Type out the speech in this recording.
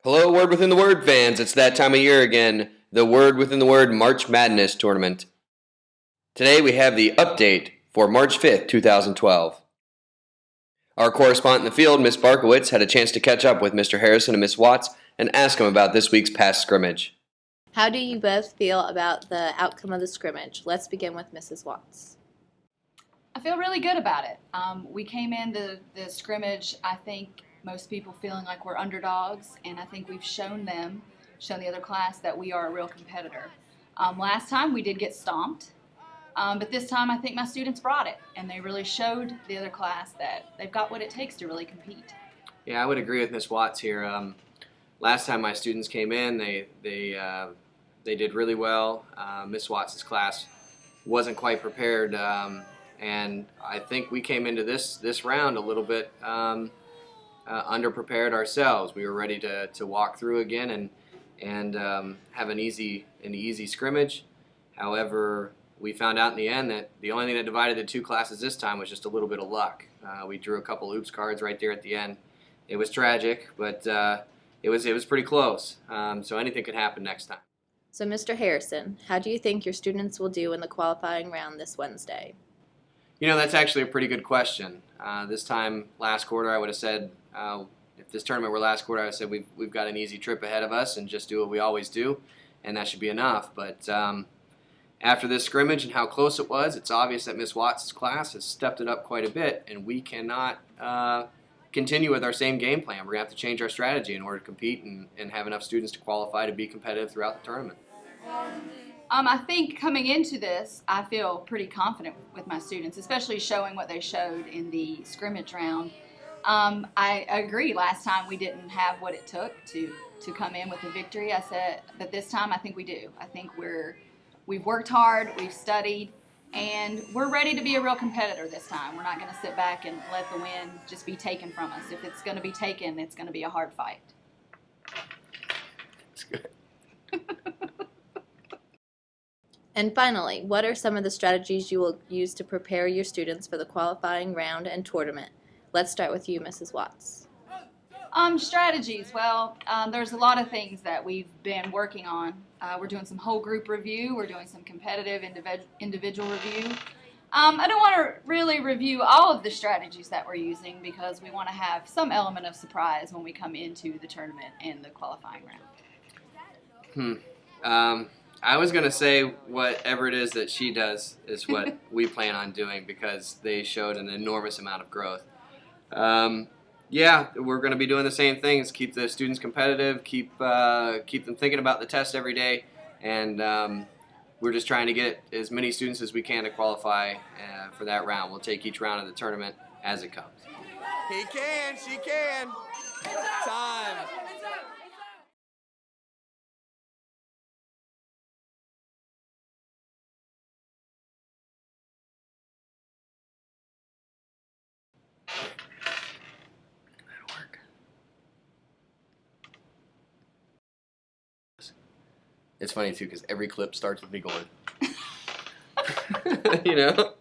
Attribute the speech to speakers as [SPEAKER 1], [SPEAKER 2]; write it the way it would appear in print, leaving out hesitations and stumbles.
[SPEAKER 1] Hello, Word Within the Word fans. It's that time of year again, the Word Within the Word March Madness Tournament. Today we have the update for March 5th, 2012. Our correspondent in the field, Miss Barkowitz, had a chance to catch up with Mr. Harrison and Miss Watts and ask them about this week's past scrimmage.
[SPEAKER 2] How do you both feel about the outcome of the scrimmage? Let's begin with Mrs. Watts.
[SPEAKER 3] I feel really good about it. We came in the scrimmage, I think most people feeling like we're underdogs, and I think we've shown the other class that we are a real competitor. Last time we did get stomped, but this time I think my students brought it, and they really showed the other class that they've got what it takes to really compete.
[SPEAKER 1] Yeah, I would agree with Miss Watts here. Last time my students came in, they did really well. Miss Watts' class wasn't quite prepared. And I think we came into this round a little bit underprepared ourselves. We were ready to walk through again and have an easy scrimmage. However, we found out in the end that the only thing that divided the two classes this time was just a little bit of luck. We drew a couple oops cards right there at the end. It was tragic, but it was pretty close. So anything could happen next time.
[SPEAKER 2] So, Mr. Harrison, how do you think your students will do in the qualifying round this Wednesday?
[SPEAKER 1] You know, that's actually a pretty good question. This time last quarter, I would have said, if this tournament were last quarter, I would have said we've got an easy trip ahead of us and just do what we always do, and that should be enough. But after this scrimmage and how close it was, it's obvious that Miss Watts' class has stepped it up quite a bit, and we cannot continue with our same game plan. We're going to have to change our strategy in order to compete and have enough students to qualify to be competitive throughout the tournament.
[SPEAKER 3] I think coming into this, I feel pretty confident with my students, especially showing what they showed in the scrimmage round. I agree. Last time we didn't have what it took to come in with the victory. I said, but this time I think we do. I think we've worked hard, we've studied, and we're ready to be a real competitor this time. We're not going to sit back and let the win just be taken from us. If it's going to be taken, it's going to be a hard fight.
[SPEAKER 1] That's good.
[SPEAKER 2] And finally, what are some of the strategies you will use to prepare your students for the qualifying round and tournament? Let's start with you, Mrs. Watts.
[SPEAKER 3] Strategies. Well, there's a lot of things that we've been working on. We're doing some whole group review. We're doing some competitive individual review. I don't want to really review all of the strategies that we're using because we want to have some element of surprise when we come into the tournament and the qualifying round.
[SPEAKER 1] I was going to say whatever it is that she does is what we plan on doing because they showed an enormous amount of growth. Yeah, we're going to be doing the same things, keep the students competitive, keep them thinking about the test every day, and we're just trying to get as many students as we can to qualify for that round. We'll take each round of the tournament as it comes.
[SPEAKER 4] He can, she can. Time.
[SPEAKER 1] It's funny too because every clip starts with me going, you know.